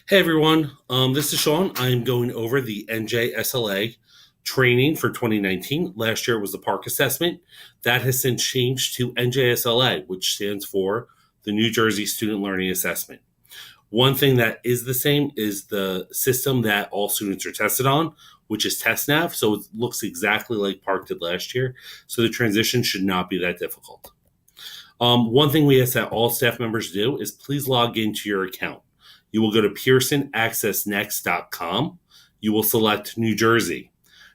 Hey everyone, this is Sean. I'm going over the NJSLA training for 2019. Last year was the park assessment. That has since changed to NJSLA, which stands for the New Jersey Student Learning Assessment. One thing that is the same is the system that all students are tested on, which is TestNav. So it looks exactly like Park did last year. So the transition should not be that difficult. One thing we ask that all staff members do is please log into your account. You will go to pearsonaccessnext.com. You will select New Jersey.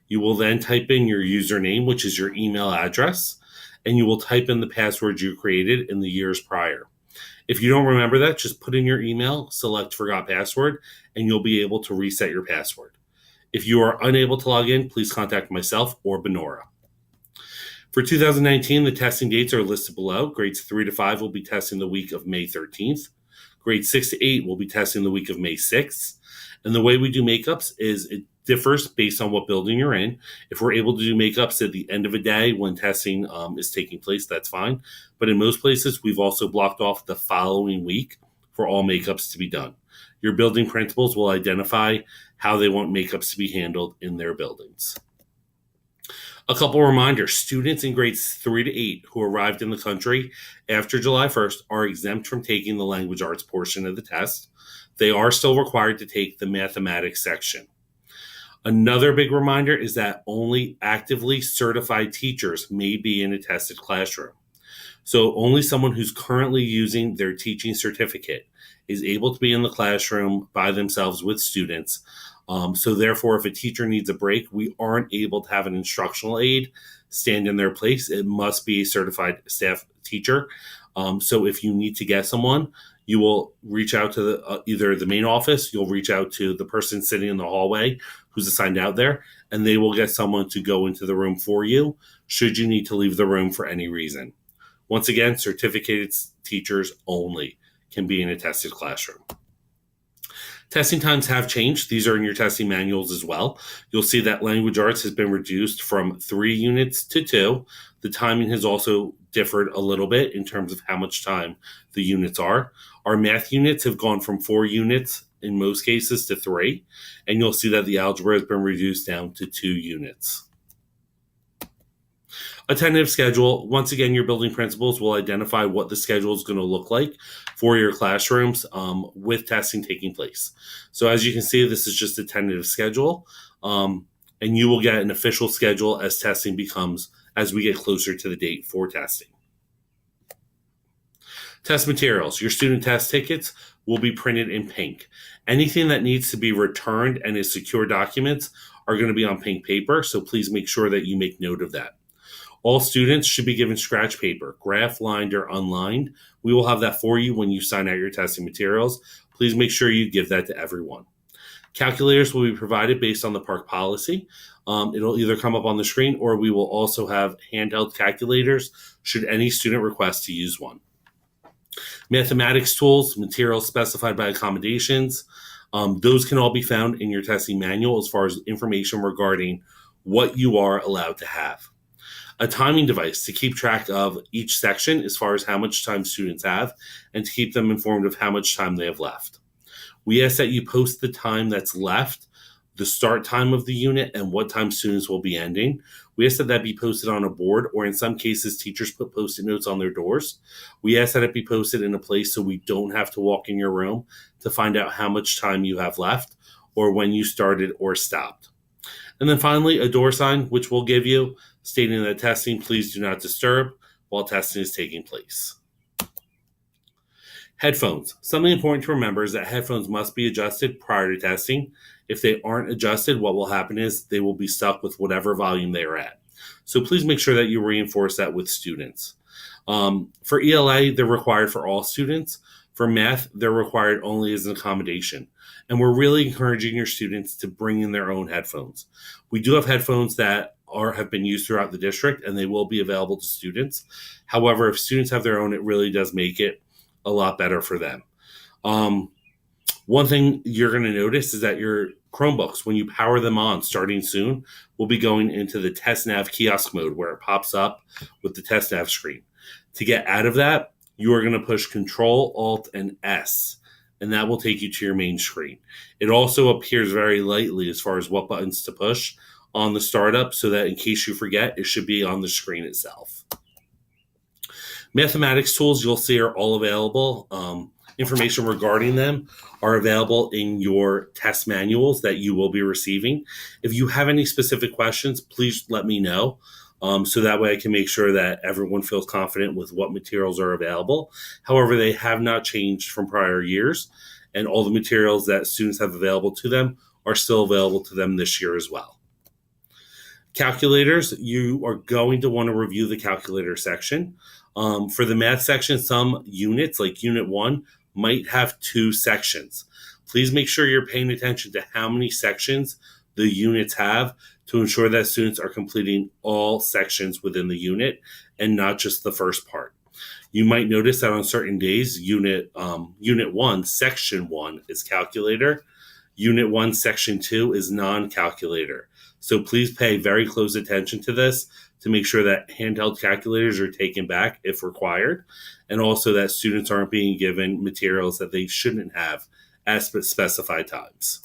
You will then type in your username, which is your email address, and you will type in the password you created in the years prior. If you don't remember that, just put in your email, select Forgot Password, and you'll be able to reset your password. If you are unable to log in, please contact myself or Benora. For 2019, the testing dates are listed below. Grades 3 to 5 will be testing the week of May 13th. Grades 6 to 8 will be testing the week of May 6th. And the way we do makeups is it differs based on what building you're in. If we're able to do makeups at the end of a day when testing is taking place, that's fine. But in most places, we've also blocked off the following week for all makeups to be done. Your building principals will identify how they want makeups to be handled in their buildings. A couple reminders: students in grades 3 to 8 who arrived in the country after July 1st are exempt from taking the language arts portion of the test. They are still required to take the mathematics section. Another big reminder is that only actively certified teachers may be in a tested classroom. So only someone who's currently using their teaching certificate is able to be in the classroom by themselves with students. So therefore, if a teacher needs a break, we aren't able to have an instructional aide stand in their place. It must be a certified staff teacher. So if you need to get someone, you will reach out to either the main office, you'll reach out to the person sitting in the hallway who's assigned out there, and they will get someone to go into the room for you should you need to leave the room for any reason. Once again, certificated teachers only can be in a tested classroom. Testing times have changed. These are in your testing manuals as well. You'll see that language arts has been reduced from 3 units to 2. The timing has also differed a little bit in terms of how much time the units are. Our math units have gone from 4 units in most cases to 3, and you'll see that the algebra has been reduced down to 2 units. A tentative schedule. Once again, your building principals will identify what the schedule is going to look like for your classrooms with testing taking place. So as you can see, this is just a tentative schedule, and you will get an official schedule as testing becomes, as we get closer to the date for testing. Test materials. Your student test tickets will be printed in pink. Anything that needs to be returned and is secure documents are going to be on pink paper, so please make sure that you make note of that. All students should be given scratch paper, graph lined or unlined. We will have that for you when you sign out your testing materials. Please make sure you give that to everyone. Calculators will be provided based on the park policy. It'll either come up on the screen or we will also have handheld calculators should any student request to use one. Mathematics tools, materials specified by accommodations, those can all be found in your testing manual as far as information regarding what you are allowed to have. A timing device to keep track of each section as far as how much time students have and to keep them informed of how much time they have left. We ask that you post the time that's left, the start time of the unit, and what time students will be ending. We ask that that be posted on a board, or in some cases, teachers put Post-it notes on their doors. We ask that it be posted in a place so we don't have to walk in your room to find out how much time you have left or when you started or stopped. And then finally, a door sign, which we'll give you, stating that testing, please do not disturb while testing is taking place. Headphones. Something important to remember is that headphones must be adjusted prior to testing. If they aren't adjusted, what will happen is they will be stuck with whatever volume they are at. So please make sure that you reinforce that with students. For ELA, they're required for all students. For math, they're required only as an accommodation. And we're really encouraging your students to bring in their own headphones. We do have headphones that have been used throughout the district, and they will be available to students. However, if students have their own, it really does make it a lot better for them. One thing you're going to notice is that your Chromebooks, when you power them on starting soon, will be going into the TestNav kiosk mode where it pops up with the TestNav screen. To get out of that, you are going to push Control, Alt, and S and that will take you to your main screen. It also appears very lightly as far as what buttons to push on the startup, so that in case you forget, it should be on the screen itself. Mathematics tools you'll see are all available. Information regarding them are available in your test manuals that you will be receiving. If you have any specific questions, please let me know. So that way I can make sure that everyone feels confident with what materials are available. However, they have not changed from prior years, and all the materials that students have available to them are still available to them this year as well. Calculators, you are going to want to review the calculator section. For the math section, some units, like Unit 1, might have 2 sections. Please make sure you're paying attention to how many sections the units have to ensure that students are completing all sections within the unit and not just the first part. You might notice that on certain days, Unit 1, Section 1 is calculator. Unit 1, Section 2 is non-calculator. So please pay very close attention to this to make sure that handheld calculators are taken back if required, and also that students aren't being given materials that they shouldn't have at specified times.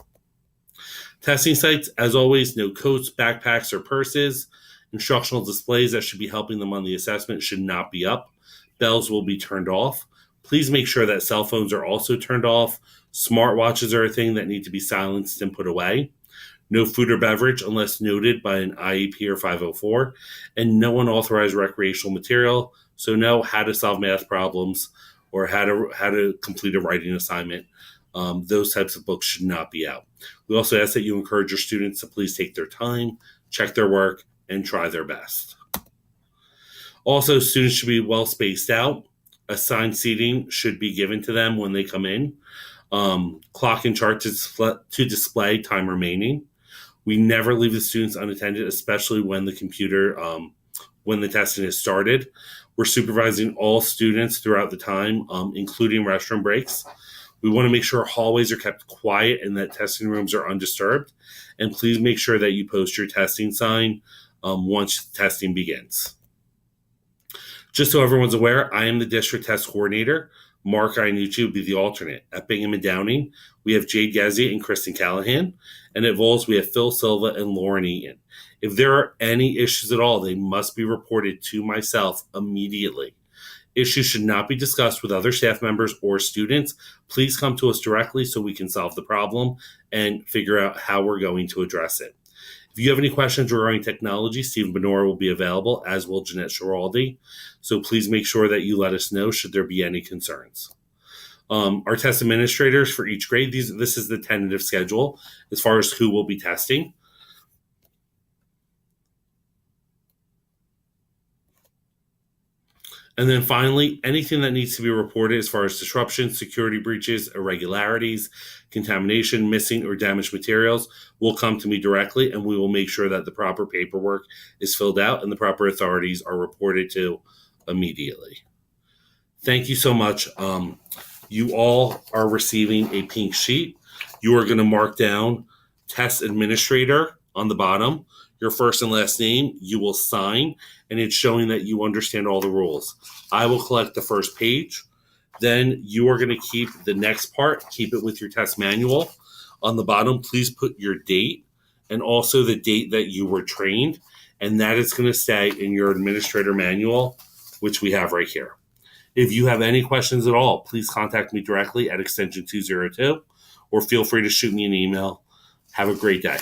Testing sites, as always, no coats, backpacks, or purses. Instructional displays that should be helping them on the assessment should not be up. Bells will be turned off. Please make sure that cell phones are also turned off. Smartwatches are a thing that need to be silenced and put away. No food or beverage unless noted by an IEP or 504, and no unauthorized recreational material. So no how to solve math problems or how to complete a writing assignment. Those types of books should not be out. We also ask that you encourage your students to please take their time, check their work, and try their best. Also, students should be well spaced out. Assigned seating should be given to them when they come in. Clock and chart to display time remaining. We never leave the students unattended, especially when the testing is started. We're supervising all students throughout the time, including restroom breaks. We want to make sure hallways are kept quiet and that testing rooms are undisturbed. And please make sure that you post your testing sign once testing begins. Just so everyone's aware, I am the district test coordinator. Mark Iannucci will be the alternate. At Bingham and Downing, we have Jade Gezi and Kristen Callahan. And at Vols, we have Phil Silva and Lauren Eaton. If there are any issues at all, they must be reported to myself immediately. Issues should not be discussed with other staff members or students. Please come to us directly so we can solve the problem and figure out how we're going to address it. If you have any questions regarding technology, Stephen Benora will be available, as will Jeanette Schiraldi. So please make sure that you let us know should there be any concerns. Our test administrators for each grade, this is the tentative schedule as far as who will be testing. And then finally, anything that needs to be reported as far as disruptions, security breaches, irregularities, contamination, missing or damaged materials will come to me directly, and we will make sure that the proper paperwork is filled out and the proper authorities are reported to immediately. Thank you so much. You all are receiving a pink sheet. You are going to mark down test administrator on the bottom, your first and last name. You will sign, and it's showing that you understand all the rules. I will collect the first page. Then you are going to keep the next part, keep it with your test manual. On the bottom, please put your date and also the date that you were trained, and that is going to stay in your administrator manual, which we have right here. If you have any questions at all, please contact me directly at extension 202, or feel free to shoot me an email. Have a great day.